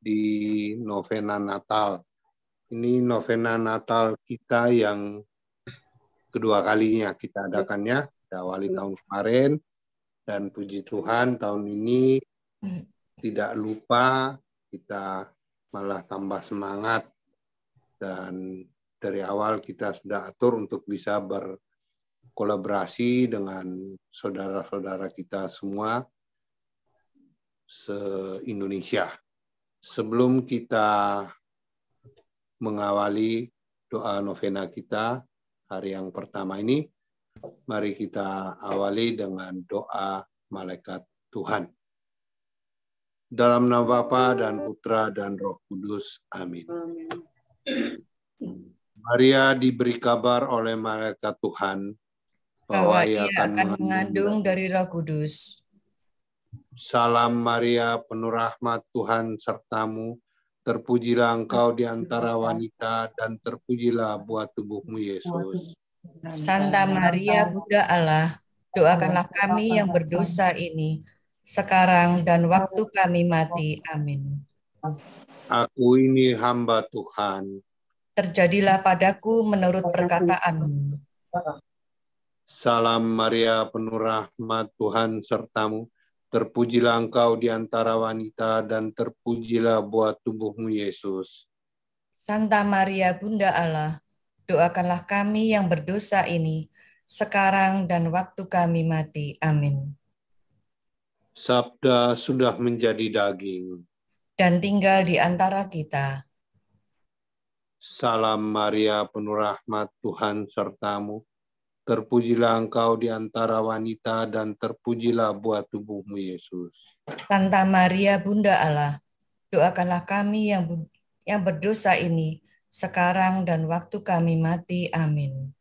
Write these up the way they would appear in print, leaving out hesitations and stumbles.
di novena Natal. Ini novena Natal kita yang kedua kalinya kita adakannya. Kita awali tahun kemarin dan puji Tuhan tahun ini tidak lupa kita malah tambah semangat dan dari awal kita sudah atur untuk bisa berkolaborasi dengan saudara-saudara kita semua se-Indonesia. Sebelum kita mengawali doa novena kita hari yang pertama ini, mari kita awali dengan doa malaikat Tuhan. Dalam nama Bapa dan Putra dan Roh Kudus. Amin. Maria diberi kabar oleh malaikat Tuhan bahwa ia akan mengandung dari Roh Kudus. Salam Maria, penuh rahmat, Tuhan sertamu. Terpujilah engkau di antara wanita dan terpujilah buah tubuhmu Yesus. Santa Maria, Bunda Allah, doakanlah kami yang berdosa ini, sekarang dan waktu kami mati. Amin. Aku ini hamba Tuhan. Terjadilah padaku menurut perkataanmu. Salam Maria, penuh rahmat, Tuhan sertamu. Terpujilah engkau di antara wanita dan terpujilah buah tubuhmu Yesus. Santa Maria, Bunda Allah, doakanlah kami yang berdosa ini, sekarang dan waktu kami mati. Amin. Sabda sudah menjadi daging dan tinggal di antara kita. Salam Maria, penuh rahmat, Tuhan sertamu. Terpujilah engkau di antara wanita dan terpujilah buah tubuhmu Yesus. Santa Maria, Bunda Allah, doakanlah kami yang berdosa ini, sekarang dan waktu kami mati. Amin.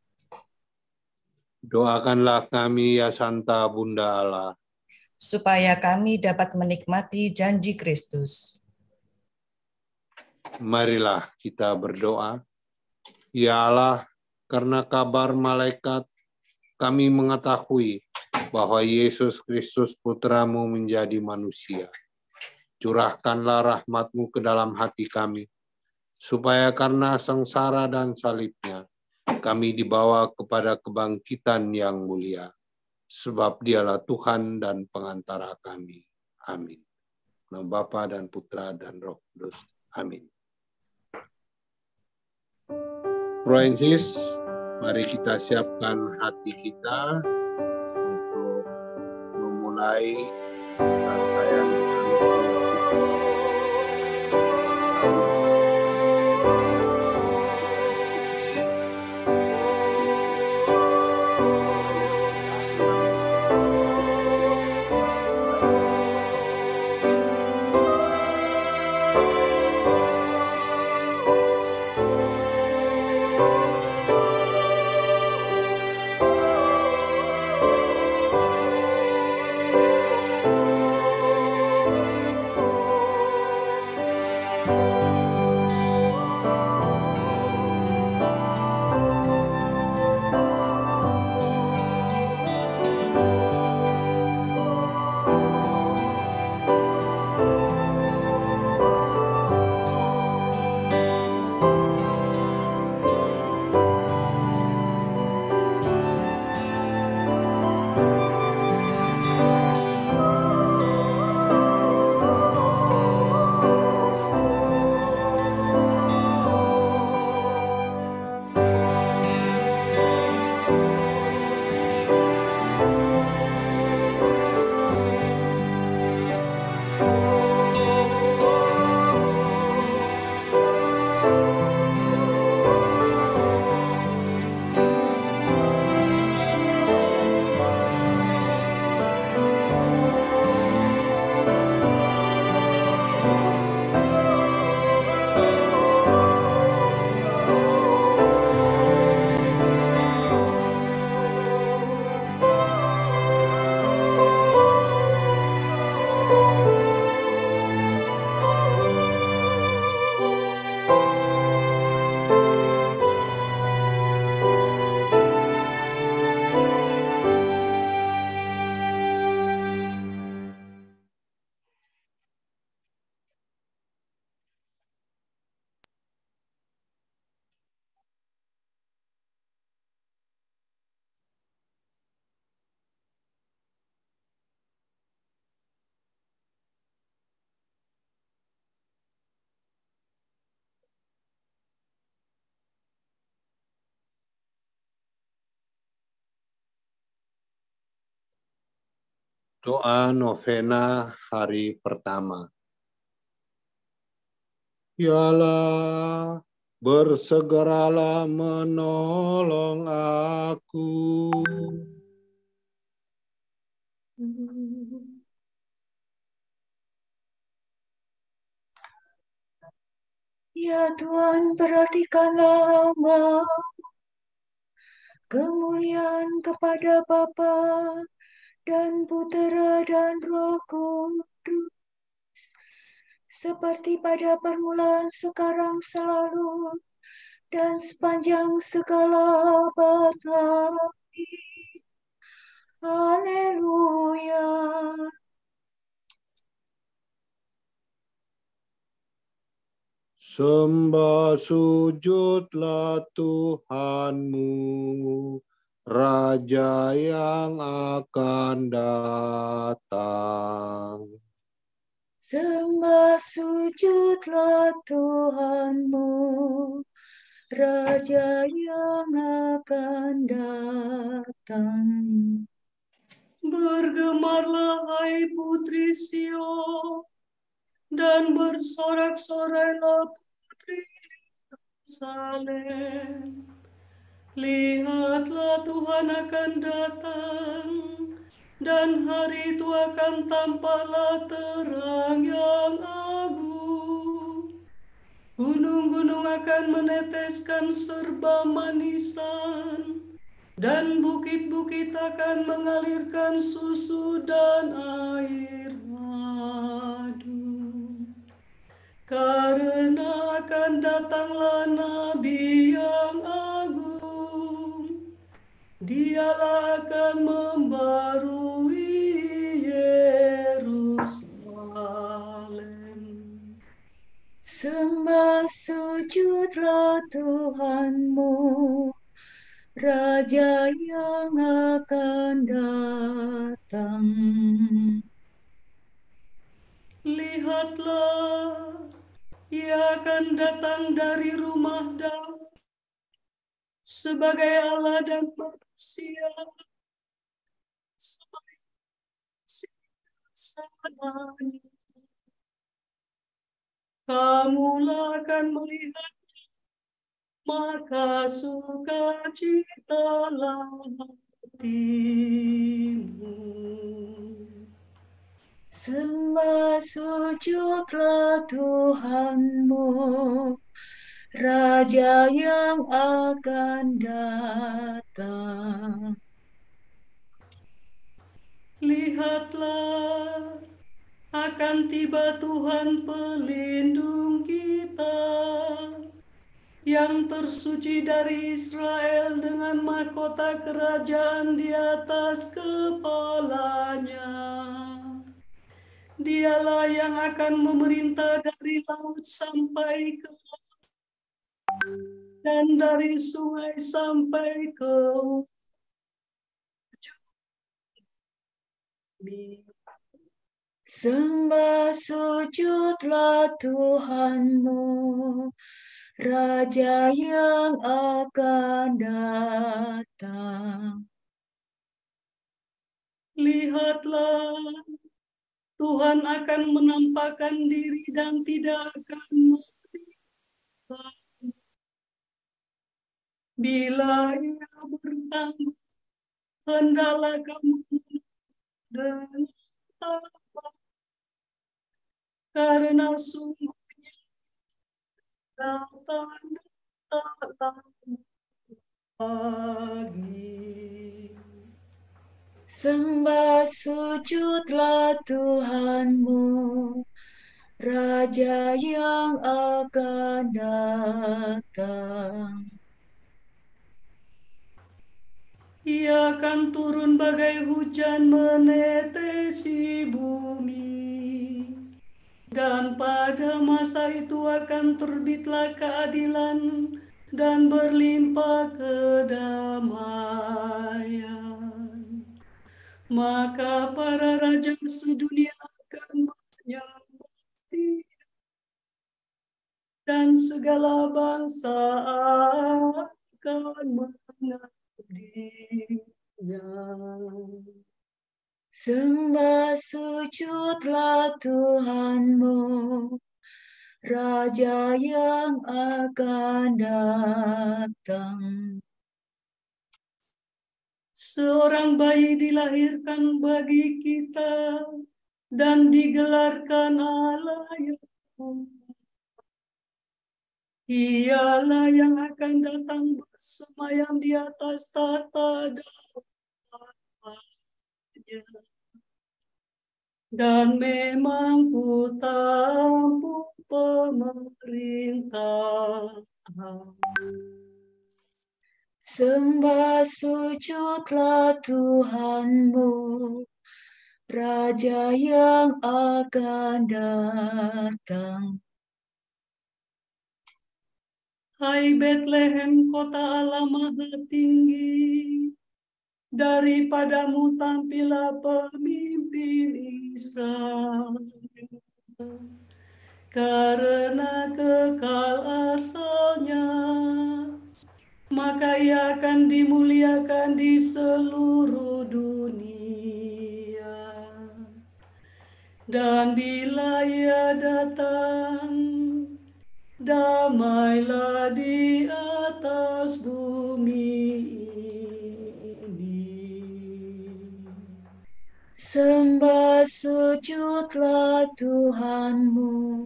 Doakanlah kami ya Santa Bunda Allah, supaya kami dapat menikmati janji Kristus. Marilah kita berdoa. Ya Allah, karena kabar malaikat, kami mengetahui bahwa Yesus Kristus Putramu menjadi manusia. Curahkanlah rahmat-Mu ke dalam hati kami, supaya karena sengsara dan salibnya, kami dibawa kepada kebangkitan yang mulia. Sebab Dialah Tuhan dan pengantara kami. Amin. Nama Bapa dan Putra dan Roh Kudus. Amin. Francis, mari kita siapkan hati kita untuk memulai rangkaian Doa novena hari pertama. Ya Allah, bersegeralah menolong aku. Ya Tuhan, perhatikanlah kemuliaan kepada Bapa dan Putera dan Roh Kudus, seperti pada permulaan, sekarang, selalu, dan sepanjang segala abad lagi. Haleluya. Sembah sujudlah Tuhanmu, Raja yang akan datang. Sembah sujudlah Tuhanmu, Raja yang akan datang. Bergemarlah hai putri Sion, dan bersorak-sorailah putri Yerusalem. Lihatlah Tuhan akan datang, dan hari itu akan tampaklah terang yang agung. Gunung-gunung akan meneteskan serba manisan, dan bukit-bukit akan mengalirkan susu dan air madu. Karena akan datanglah Nabi yang agung, Dialah akan membarui Yerusalem. Sembah sujudlah Tuhanmu, Raja yang akan datang. Lihatlah, Ia akan datang dari rumah Daud sebagai Allah dan manusia. Kamulah akan melihat, maka sukacitalah hatimu. Sembah sujudlah Tuhanmu, Raja yang akan datang. Lihatlah, akan tiba Tuhan pelindung kita, yang tersuci dari Israel dengan mahkota kerajaan di atas kepalanya. Dialah yang akan memerintah dari laut sampai ke laut, dan dari sungai sampai ke ujung bumi. Sembah sujudlah Tuhanmu, Raja yang akan datang. Lihatlah, Tuhan akan menampakkan diri dan tidak akan melihat. Bila Ia bertanggung, hendaklah kamu dengan tabah, karena sungguhnya datang lagi. Sembah sujudlah Tuhanmu, Raja yang akan datang. Ia akan turun bagai hujan menetesi bumi, dan pada masa itu akan terbitlah keadilan dan berlimpah kedamaian. Maka para raja sedunia akan menyembah, dan segala bangsa akan mengabdinya. Sembah sujudlah Tuhanmu, Raja yang akan datang. Seorang bayi dilahirkan bagi kita dan digelarkan Allah yang Mulia. Ialah yang akan datang bersemayam di atas tahta dalamnya. Dan memang ku tampuk pemerintahan. Sembah sujudlah Tuhanmu, Raja yang akan datang. Hai Betlehem, kota Allah maha tinggi, daripadamu tampillah pemimpin Israel. Karena kekal asalnya, maka ia akan dimuliakan di seluruh dunia. Dan bila ia datang, damailah di atas bumi ini. Sembah sujudlah Tuhanmu,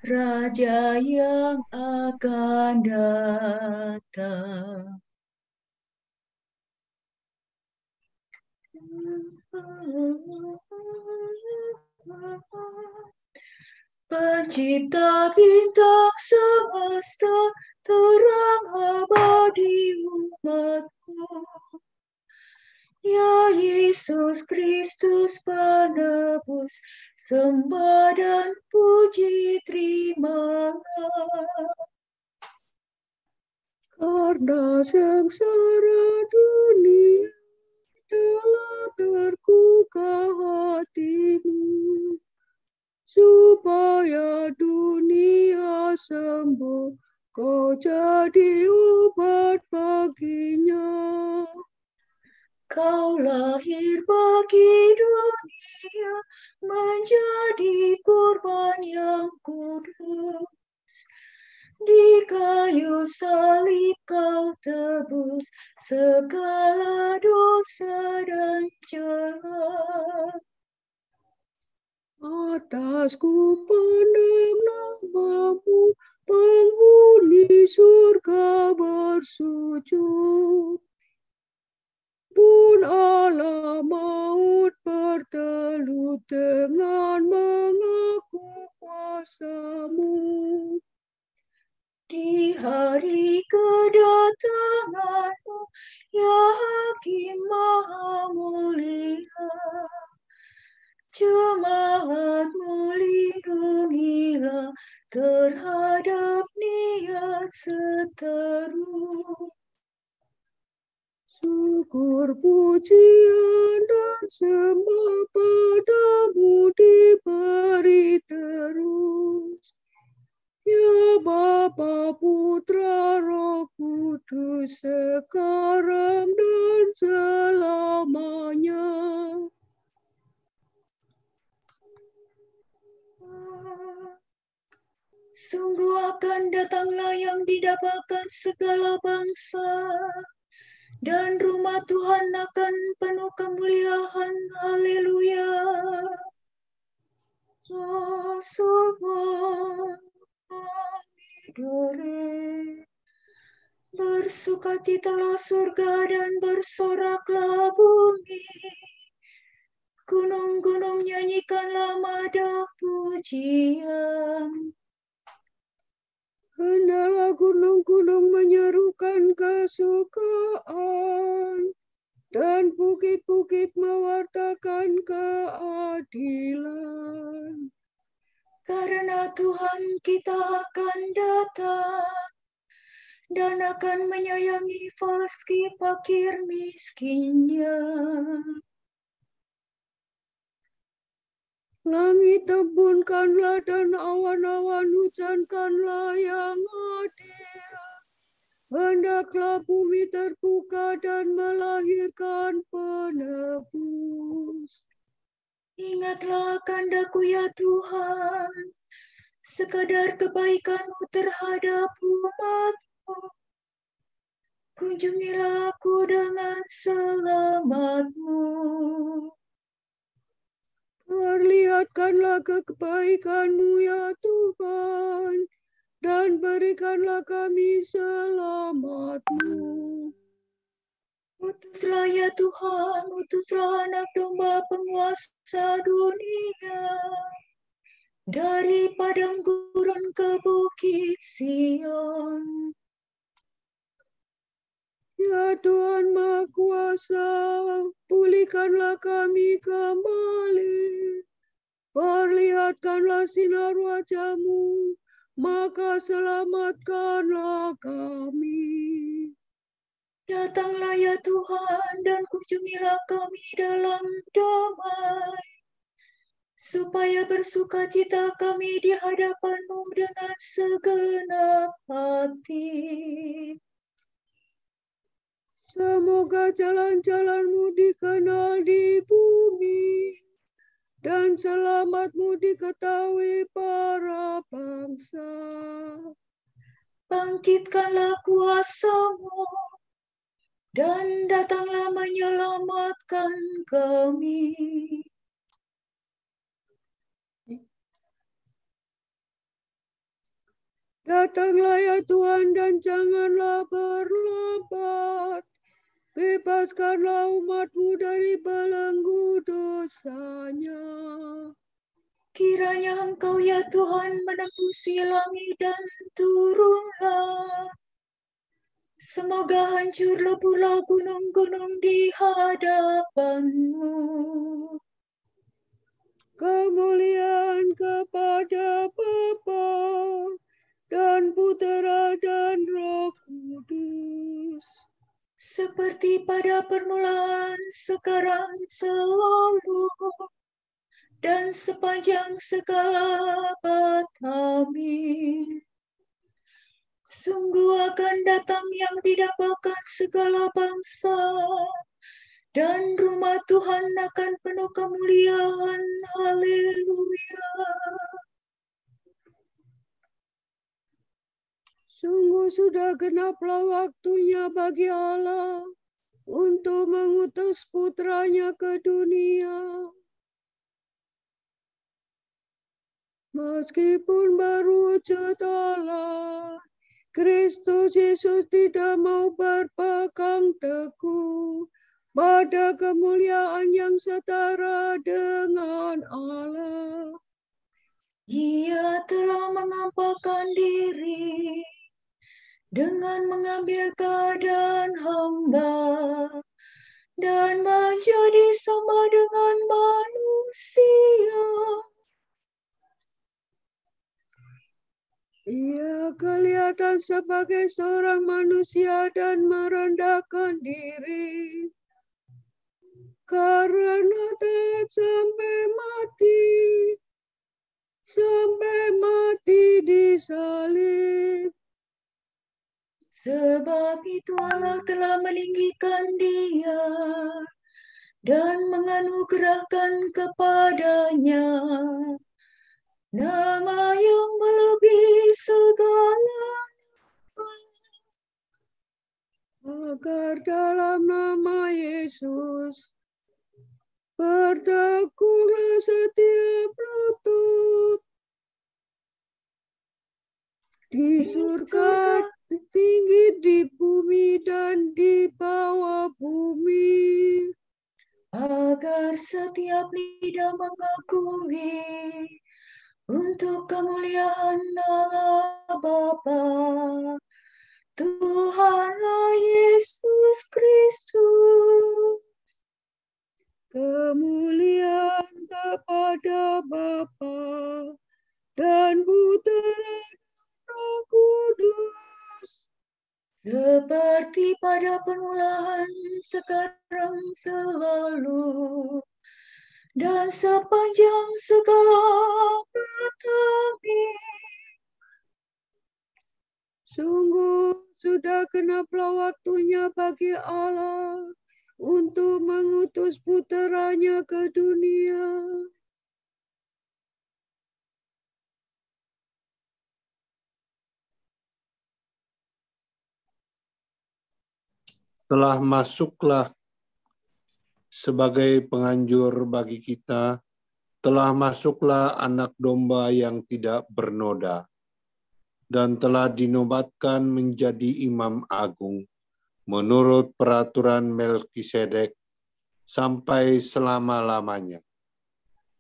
Raja yang akan datang. Pencipta bintang semesta, terang abadi umatku. Ya Yesus Kristus penebus, sembah dan puji terimalah. Karena sengsara dunia telah tergugah hatimu, supaya dunia sembuh, kau jadi obat baginya. Kau lahir bagi dunia, menjadi korban yang kudus. Di kayu salib kau tebus segala dosa dan celah. Atasku pandang namamu, penghuni surga bersujud. Pun Allah maut bertelut dengan mengaku kuasamu. Di hari kedatanganmu, ya Hakim Maha Mulia, jemaatmu lindungilah terhadap niat seteru. Syukur, pujian, dan sembah padamu diberi terus. Ya Bapa, Putra, Roh Kudus, sekarang dan selamanya. Sungguh akan datanglah yang didambakan segala bangsa, dan rumah Tuhan akan penuh kemuliaan. Haleluya. Bersukacitalah surga dan bersoraklah bumi. Gunung-gunung nyanyikanlah madah pujian. Hendaklah gunung-gunung menyerukan kesukaan, dan bukit-bukit mewartakan keadilan. Karena Tuhan kita akan datang dan akan menyayangi fakir miskinnya. Langit tebunkanlah dan awan-awan hujankanlah yang adil. Hendaklah bumi terbuka dan melahirkan penebus. Ingatlah kandaku ya Tuhan, sekadar kebaikan-Mu terhadap umat-Mu. Kunjungilah aku dengan selamat-Mu. Perlihatkanlah kebaikan-Mu ya Tuhan, dan berikanlah kami selamat-Mu. Utuslah ya Tuhan, utuslah anak domba penguasa dunia. Dari padang gurun ke bukit Sion. Ya Tuhan Maha Kuasa, pulihkanlah kami kembali. Perlihatkanlah sinar wajah-Mu, maka selamatkanlah kami. Datanglah ya Tuhan dan kunjungilah kami dalam damai, supaya bersukacita kami di hadapan-Mu dengan segenap hati. Semoga jalan-jalan-Mu dikenal di bumi, dan selamat-Mu diketahui para bangsa. Bangkitkanlah kuasa-Mu, dan datanglah menyelamatkan kami. Datanglah ya Tuhan dan janganlah berlambat. Bebaskanlah umat-Mu dari belenggu dosanya. Kiranya Engkau ya Tuhan menembusi langit dan turunlah. Semoga hancur leburlah gunung-gunung di hadapan-Mu. Kemuliaan kepada Bapa dan Putera dan Roh Kudus. Seperti pada permulaan, sekarang, selalu, dan sepanjang segala abad. Amin. Sungguh akan datang yang didambakan segala bangsa, dan rumah Tuhan akan penuh kemuliaan. Haleluya. Sungguh sudah genaplah waktunya bagi Allah untuk mengutus putranya ke dunia. Meskipun berwujud Allah, Kristus Yesus tidak mau berpegang teguh pada kemuliaan yang setara dengan Allah. Ia telah mengampakkan diri dengan mengambil keadaan hamba dan menjadi sama dengan manusia. Ia kelihatan sebagai seorang manusia dan merendahkan diri, karena taat sampai mati di salib. Sebab itu Allah telah meninggikan Dia dan menganugerahkan kepadanya nama yang melebihi segala nama, Agar dalam nama Yesus berteguhlah setiap lutut di surga, tinggi di bumi dan di bawah bumi, agar setiap lidah mengakui untuk kemuliaan Allah Bapa, Tuhanlah Yesus Kristus. kemuliaan kepada Bapa dan Putera dan Roh Kudus, Seperti pada permulaan, sekarang, selalu, dan sepanjang segala abad. Amin. sungguh sudah genaplah waktunya bagi Allah untuk mengutus puteranya ke dunia. Telah masuklah sebagai penganjur bagi kita, telah masuklah anak domba yang tidak bernoda, dan telah dinobatkan menjadi imam agung menurut peraturan Melkisedek sampai selama-lamanya.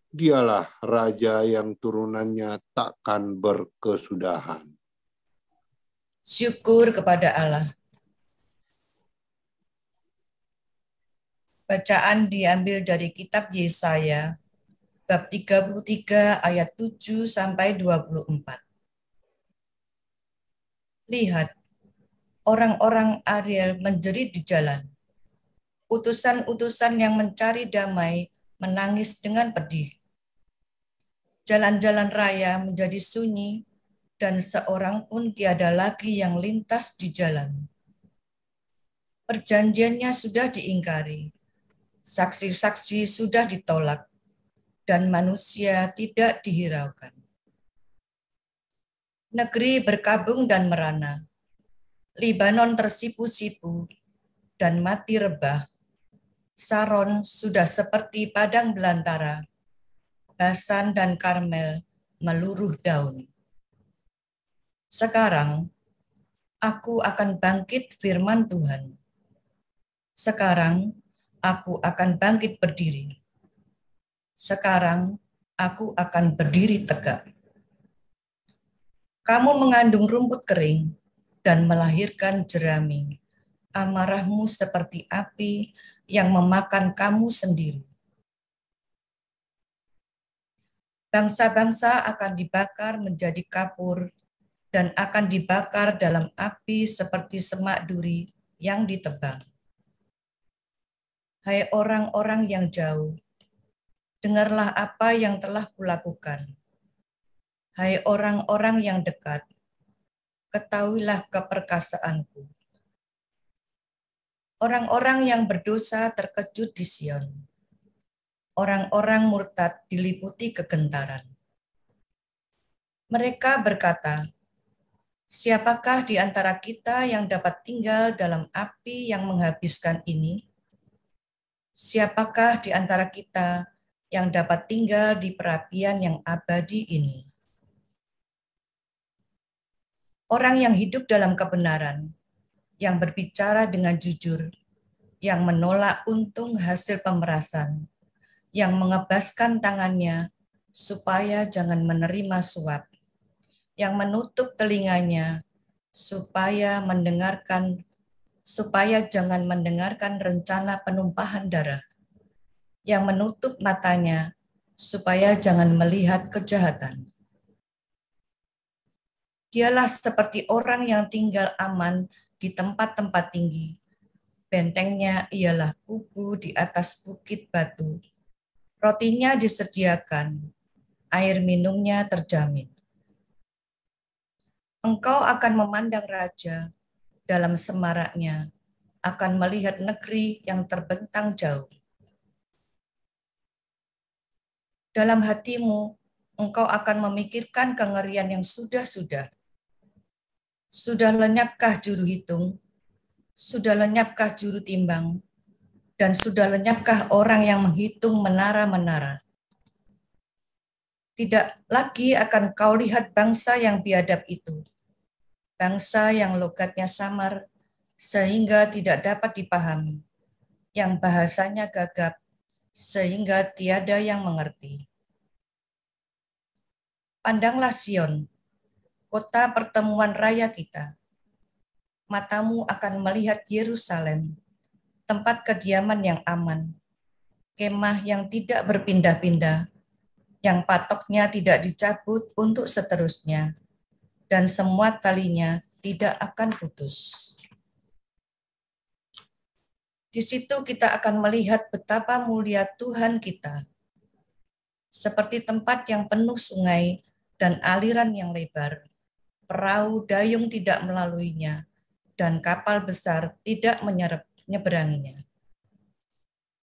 Dialah raja yang turunannya takkan berkesudahan. Syukur kepada Allah. Bacaan diambil dari kitab Yesaya, bab 33 ayat 7 sampai 24. Lihat, orang-orang Ariel menjerit di jalan. Utusan-utusan yang mencari damai menangis dengan pedih. Jalan-jalan raya menjadi sunyi, dan seorang pun tiada lagi yang lintas di jalan. Perjanjiannya sudah diingkari, saksi-saksi sudah ditolak, dan manusia tidak dihiraukan. Negeri berkabung dan merana, Libanon tersipu-sipu dan mati rebah. Saron sudah seperti padang belantara, Basan dan Karmel meluruh daun. Sekarang aku akan bangkit, firman Tuhan. Sekarang aku akan bangkit berdiri. Sekarang aku akan berdiri tegak. Kamu mengandung rumput kering dan melahirkan jerami. Amarahmu seperti api yang memakan kamu sendiri. Bangsa-bangsa akan dibakar menjadi kapur dan akan dibakar dalam api seperti semak duri yang ditebang. Hai orang-orang yang jauh, dengarlah apa yang telah kulakukan. Hai orang-orang yang dekat, ketahuilah keperkasaanku. Orang-orang yang berdosa terkejut di Sion. Orang-orang murtad diliputi kegentaran. Mereka berkata, siapakah di antara kita yang dapat tinggal dalam api yang menghabiskan ini? Siapakah di antara kita yang dapat tinggal di perapian yang abadi ini? Orang yang hidup dalam kebenaran, yang berbicara dengan jujur, yang menolak untung hasil pemerasan, yang mengebaskan tangannya supaya jangan menerima suap, yang menutup telinganya supaya jangan mendengarkan rencana penumpahan darah, yang menutup matanya supaya jangan melihat kejahatan. Dialah seperti orang yang tinggal aman di tempat-tempat tinggi. Bentengnya ialah kubu di atas bukit batu. Rotinya disediakan, air minumnya terjamin. Engkau akan memandang raja dalam semaraknya, akan melihat negeri yang terbentang jauh. Dalam hatimu, engkau akan memikirkan kengerian yang sudah-sudah. Sudah lenyapkah juru hitung? Sudah lenyapkah juru timbang? Dan sudah lenyapkah orang yang menghitung menara-menara? Tidak lagi akan kau lihat bangsa yang biadab itu, bangsa yang logatnya samar sehingga tidak dapat dipahami, yang bahasanya gagap sehingga tiada yang mengerti. Pandanglah Sion, kota pertemuan raya kita. Matamu akan melihat Yerusalem, tempat kediaman yang aman, kemah yang tidak berpindah-pindah, yang patoknya tidak dicabut untuk seterusnya, dan semua talinya tidak akan putus. Di situ kita akan melihat betapa mulia Tuhan kita, seperti tempat yang penuh sungai dan aliran yang lebar. Perahu dayung tidak melaluinya, dan kapal besar tidak menyeberanginya.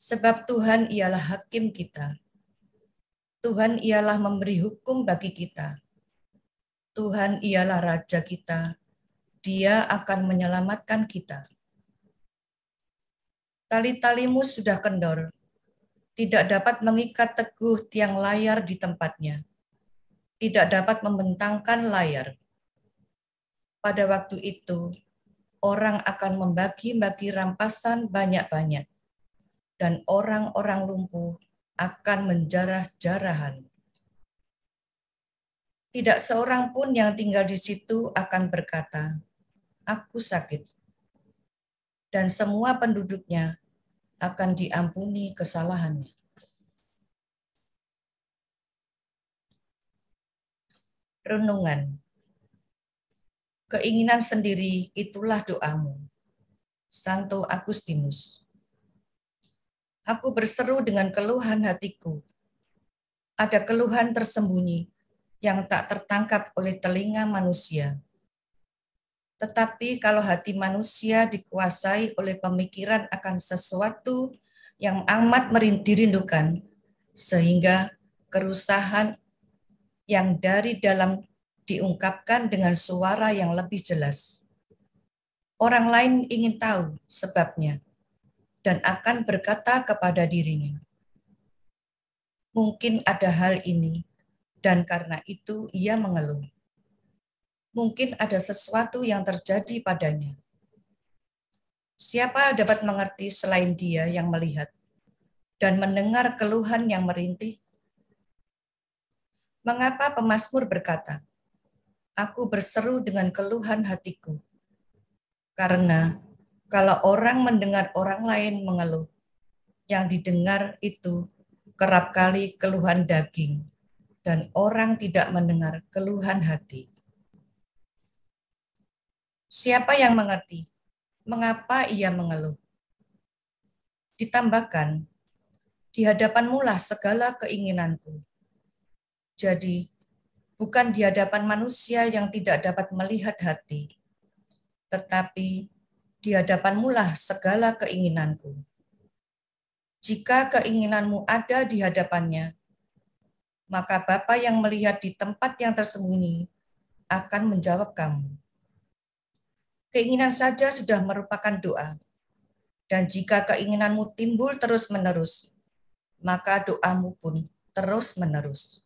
Sebab Tuhan ialah hakim kita. Tuhan ialah memberi hukum bagi kita. Tuhan ialah Raja kita. Dia akan menyelamatkan kita. Tali-talimu sudah kendor, tidak dapat mengikat teguh tiang layar di tempatnya, tidak dapat membentangkan layar. Pada waktu itu, orang akan membagi-bagi rampasan banyak-banyak, dan orang-orang lumpuh akan menjarah-jarahan. Tidak seorang pun yang tinggal di situ akan berkata, "Aku sakit." Dan semua penduduknya akan diampuni kesalahannya. Renungan. Keinginan sendiri itulah doamu. Santo Agustinus. Aku berseru dengan keluhan hatiku. Ada keluhan tersembunyi yang tak tertangkap oleh telinga manusia. Tetapi kalau hati manusia dikuasai oleh pemikiran akan sesuatu yang amat dirindukan, sehingga kerusahan yang dari dalam diungkapkan dengan suara yang lebih jelas. Orang lain ingin tahu sebabnya dan akan berkata kepada dirinya, "Mungkin ada hal ini, dan karena itu ia mengeluh. Mungkin ada sesuatu yang terjadi padanya." Siapa dapat mengerti selain Dia yang melihat dan mendengar keluhan yang merintih? Mengapa pemazmur berkata, "Aku berseru dengan keluhan hatiku"? Karena kalau orang mendengar orang lain mengeluh, yang didengar itu kerap kali keluhan daging, dan orang tidak mendengar keluhan hati. Siapa yang mengerti mengapa ia mengeluh? Ditambahkan, di hadapanmu-lah segala keinginanku. Jadi, bukan di hadapan manusia yang tidak dapat melihat hati, tetapi di hadapanmu-lah segala keinginanku. Jika keinginanmu ada di hadapannya, maka Bapa yang melihat di tempat yang tersembunyi akan menjawab kamu. Keinginan saja sudah merupakan doa. Dan jika keinginanmu timbul terus-menerus, maka doamu pun terus-menerus.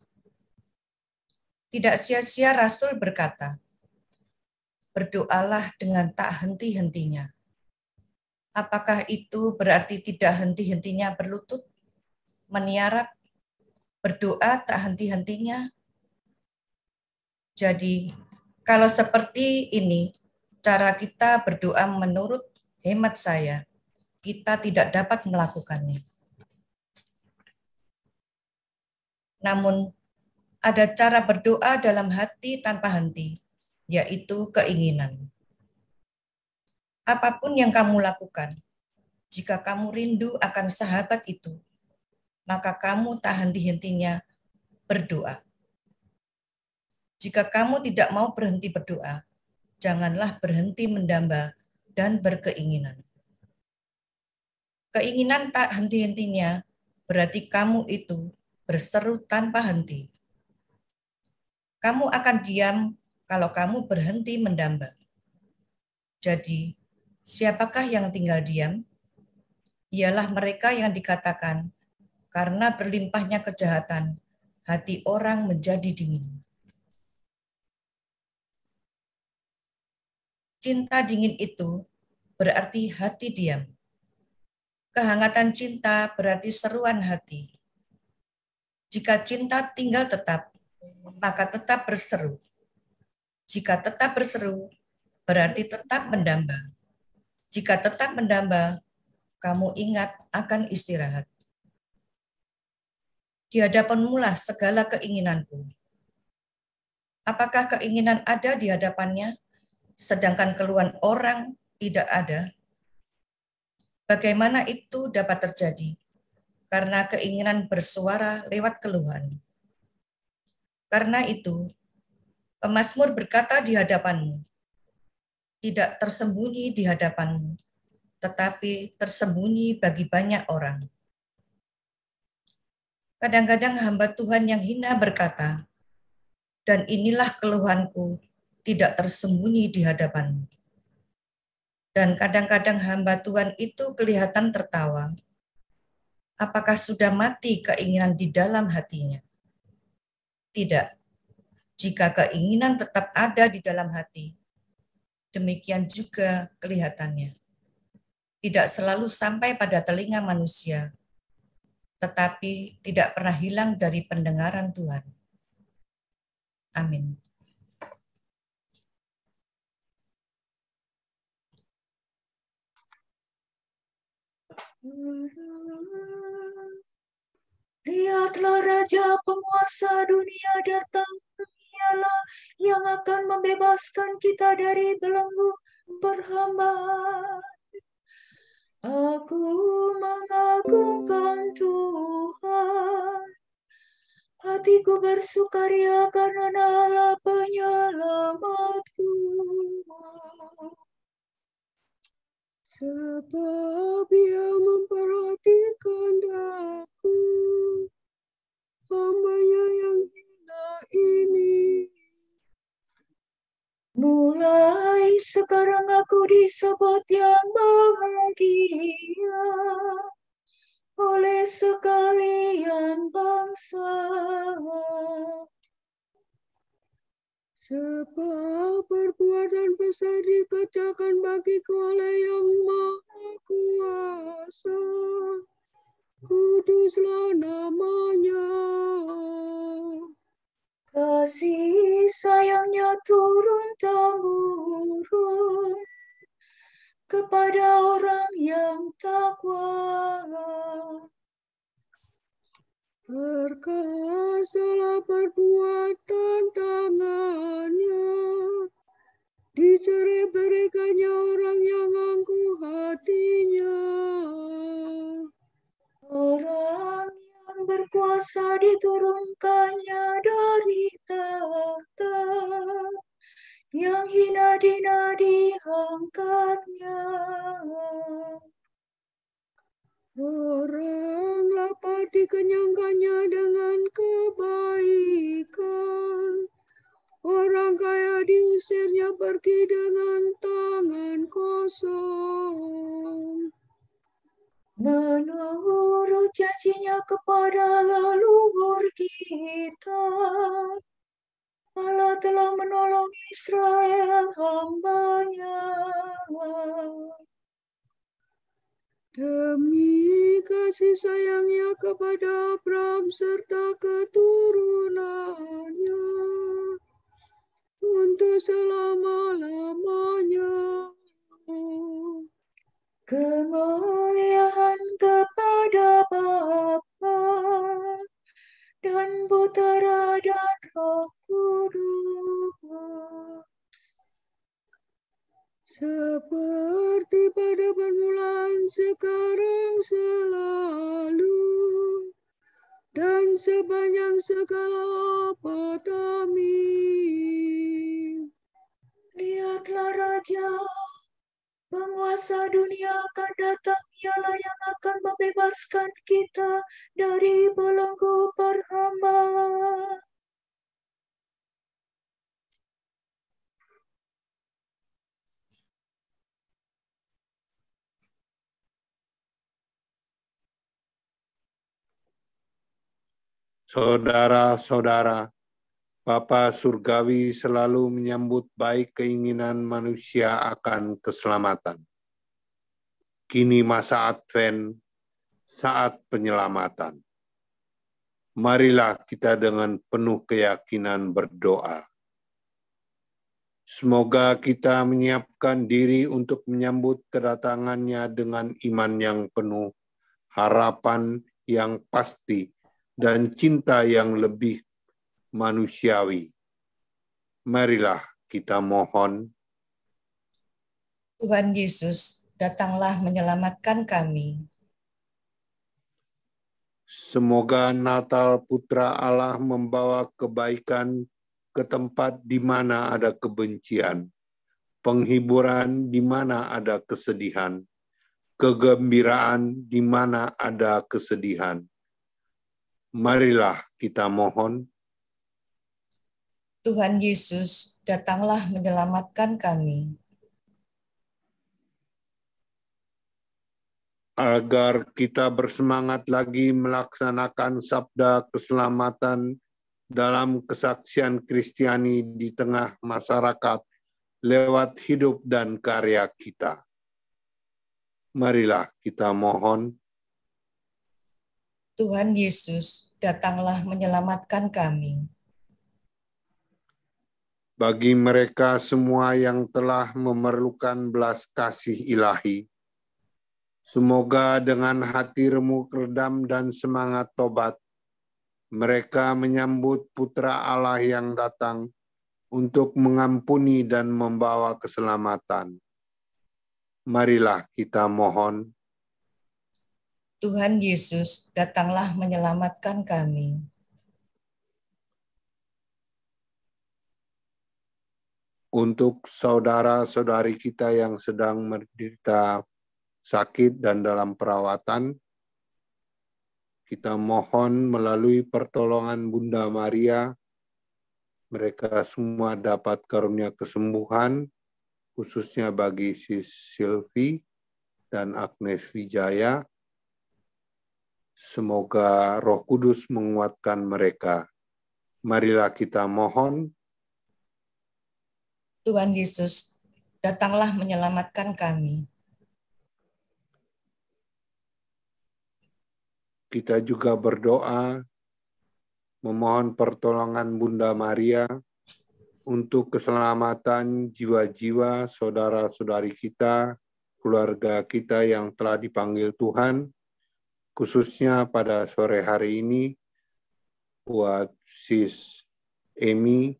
Tidak sia-sia Rasul berkata, "Berdoalah dengan tak henti-hentinya." Apakah itu berarti tidak henti-hentinya berlutut, meniarap, berdoa tak henti-hentinya? Jadi, kalau seperti ini, cara kita berdoa menurut hemat saya, kita tidak dapat melakukannya. Namun, ada cara berdoa dalam hati tanpa henti, yaitu keinginan. Apapun yang kamu lakukan, jika kamu rindu akan sahabat itu, maka kamu tak henti-hentinya berdoa. Jika kamu tidak mau berhenti berdoa, janganlah berhenti mendamba dan berkeinginan. Keinginan tak henti-hentinya berarti kamu itu berseru tanpa henti. Kamu akan diam kalau kamu berhenti mendamba. Jadi, siapakah yang tinggal diam? Ialah mereka yang dikatakan, karena berlimpahnya kejahatan, hati orang menjadi dingin. Cinta dingin itu berarti hati diam. Kehangatan cinta berarti seruan hati. Jika cinta tinggal tetap, maka tetap berseru. Jika tetap berseru, berarti tetap mendamba. Jika tetap mendamba, kamu ingat akan istirahat. Di hadapanmu-lah segala keinginanku. Apakah keinginan ada di hadapannya, sedangkan keluhan orang tidak ada? Bagaimana itu dapat terjadi? Karena keinginan bersuara lewat keluhan. Karena itu, pemazmur berkata di hadapanmu, tidak tersembunyi di hadapanmu, tetapi tersembunyi bagi banyak orang. Kadang-kadang hamba Tuhan yang hina berkata, dan inilah keluhanku, tidak tersembunyi di hadapanmu. Dan kadang-kadang hamba Tuhan itu kelihatan tertawa. Apakah sudah mati keinginan di dalam hatinya? Tidak. Jika keinginan tetap ada di dalam hati, demikian juga kelihatannya. Tidak selalu sampai pada telinga manusia, tetapi tidak pernah hilang dari pendengaran Tuhan. Amin. Lihatlah Raja penguasa dunia datang, Dialah yang akan membebaskan kita dari belenggu perhambaan. Aku mengagungkan Tuhan, hatiku bersukaria karena Allah penyelamatku. Sebab Ia memperhatikan daku, hamba-Nya yang hina ini. Mulai sekarang aku disebut yang bahagia oleh sekalian bangsa. Sebab perbuatan besar dikerjakan bagiku oleh Yang Maha Kuasa. Kuduslah namanya. Kasih sayangnya turun-temurun kepada orang yang takwa. Perkasalah perbuatan tangannya, dicerai-beraikannya orang yang angkuh hatinya. Orang yang berkuasa diturunkannya dari tahta, yang hina dina diangkatnya. Orang lapar dikenyangkannya dengan kebaikan. Orang kaya diusirnya pergi dengan tangan kosong. Menurut janjinya kepada leluhur kita, Allah telah menolong Israel hamba-Nya. Demi kasih sayangnya kepada Abraham serta keturunannya untuk selama-lamanya. Kemuliaan kepada Bapa dan Putera dan Roh Kudus. Seperti pada permulaan, sekarang, selalu, dan sepanjang segala abad. Amin. Lihatlah Raja, penguasa dunia akan datang, Ialah yang akan membebaskan kita dari belenggu perhambaan. Saudara-saudara, Bapa Surgawi selalu menyambut baik keinginan manusia akan keselamatan. Kini masa Advent, saat penyelamatan. Marilah kita dengan penuh keyakinan berdoa. Semoga kita menyiapkan diri untuk menyambut kedatangannya dengan iman yang penuh, harapan yang pasti, dan cinta yang lebih manusiawi. Marilah kita mohon. Tuhan Yesus, datanglah menyelamatkan kami. Semoga Natal Putra Allah membawa kebaikan ke tempat di mana ada kebencian, penghiburan di mana ada kesedihan, kegembiraan di mana ada kesedihan. Marilah kita mohon. Tuhan Yesus, datanglah menyelamatkan kami. Agar kita bersemangat lagi melaksanakan sabda keselamatan dalam kesaksian Kristiani di tengah masyarakat lewat hidup dan karya kita. Marilah kita mohon. Tuhan Yesus, datanglah menyelamatkan kami. Bagi mereka semua yang telah memerlukan belas kasih ilahi, semoga dengan hati remuk redam dan semangat tobat, mereka menyambut Putra Allah yang datang untuk mengampuni dan membawa keselamatan. Marilah kita mohon. Tuhan Yesus, datanglah menyelamatkan kami. Untuk saudara-saudari kita yang sedang menderita sakit dan dalam perawatan, kita mohon melalui pertolongan Bunda Maria, mereka semua dapat karunia kesembuhan, khususnya bagi si Silvi dan Agnes Wijaya. Semoga Roh Kudus menguatkan mereka. Marilah kita mohon. Tuhan Yesus, datanglah menyelamatkan kami. Kita juga berdoa, memohon pertolongan Bunda Maria untuk keselamatan jiwa-jiwa saudara-saudari kita, keluarga kita yang telah dipanggil Tuhan, khususnya pada sore hari ini, buat Sis Emi,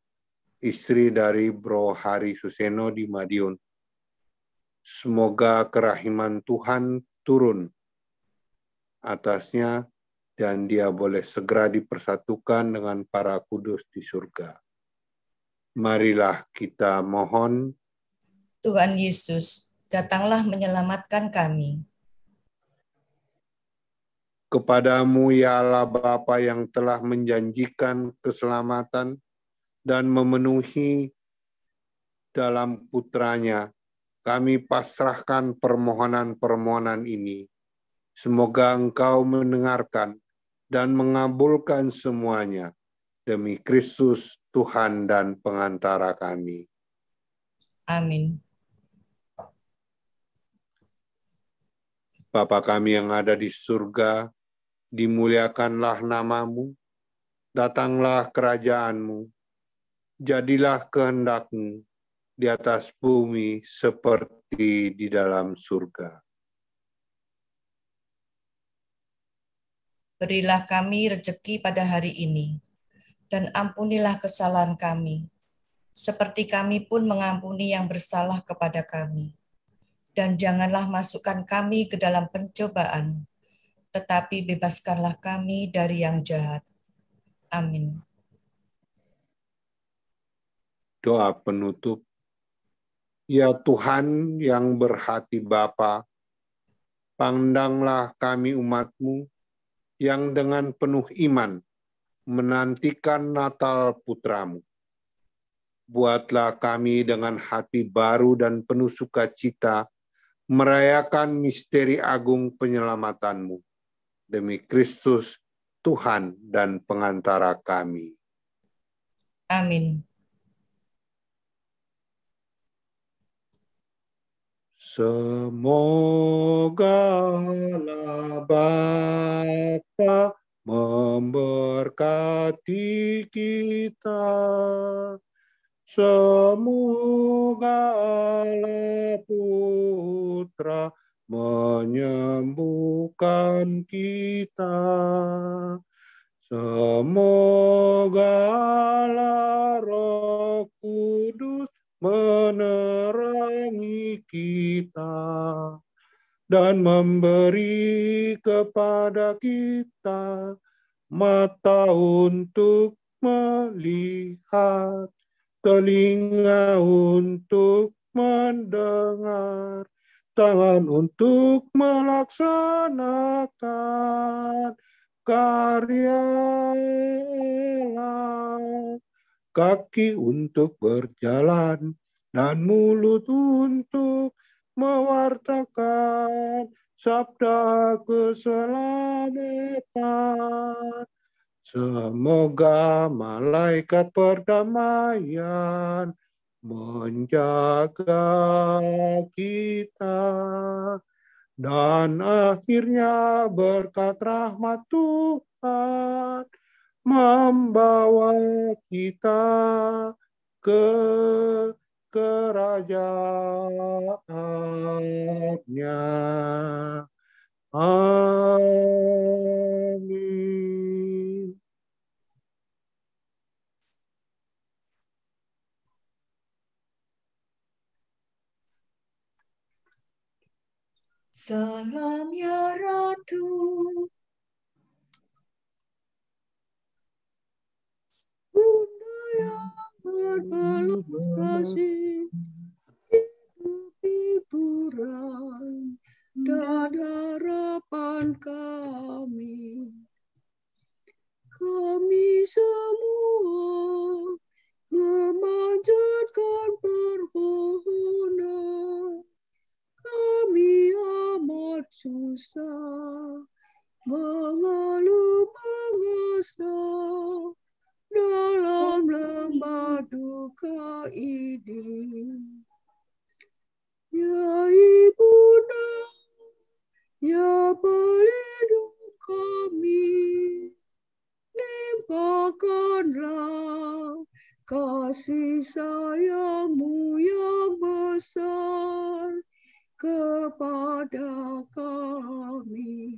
istri dari Bro Hari Suseno di Madiun. Semoga kerahiman Tuhan turun atasnya dan dia boleh segera dipersatukan dengan para kudus di surga. Marilah kita mohon. Tuhan Yesus, datanglah menyelamatkan kami. Kepadamu ya Allah Bapa yang telah menjanjikan keselamatan dan memenuhi dalam Putranya, kami pasrahkan permohonan-permohonan ini. Semoga Engkau mendengarkan dan mengabulkan semuanya demi Kristus Tuhan dan pengantara kami. Amin. Bapa kami yang ada di surga, dimuliakanlah nama-Mu, datanglah kerajaan-Mu, jadilah kehendak-Mu di atas bumi seperti di dalam surga. Berilah kami rejeki pada hari ini, dan ampunilah kesalahan kami, seperti kami pun mengampuni yang bersalah kepada kami. Dan janganlah masukkan kami ke dalam pencobaan, tetapi bebaskanlah kami dari yang jahat. Amin. Doa penutup. Ya Tuhan yang berhati Bapa, pandanglah kami umat-Mu yang dengan penuh iman menantikan Natal Putra-Mu. Buatlah kami dengan hati baru dan penuh sukacita merayakan misteri agung penyelamatan-Mu demi Kristus Tuhan dan pengantara kami. Amin. Semogalah Bapa memberkati kita. Semogalah Putra menyembuhkan kita. Semogalah Roh Kudus menerangi kita dan memberi kepada kita mata untuk melihat, telinga untuk mendengar, tangan untuk melaksanakan karya Allah, kaki untuk berjalan, dan mulut untuk mewartakan sabda keselamatan. Semoga malaikat perdamaian menjaga kita, dan akhirnya berkat rahmat Tuhan membawa kita ke kerajaannya. Amin. Salam ya Ratu, Bunda yang berbelas kasih, hidup hiburan dan harapan kami. Kami semua memanjatkan permohonan. Kami amat susah, mengeluh mengesah dalam lembah duka ini. Ya Ibunda, ya pelindung kami, limpahkanlah kasih sayang-Mu yang besar kepada kami.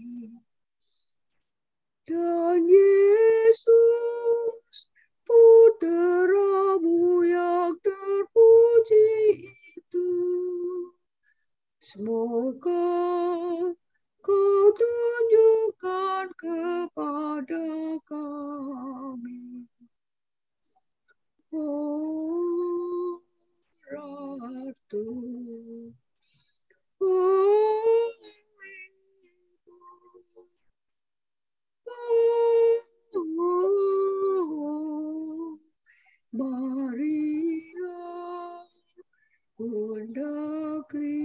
Dan Yesus, Putra-Mu yang terpuji itu, semoga Kau tunjukkan kepada kami. Oh Ratu, oh Ibu, oh Maria, Bunda Kristus.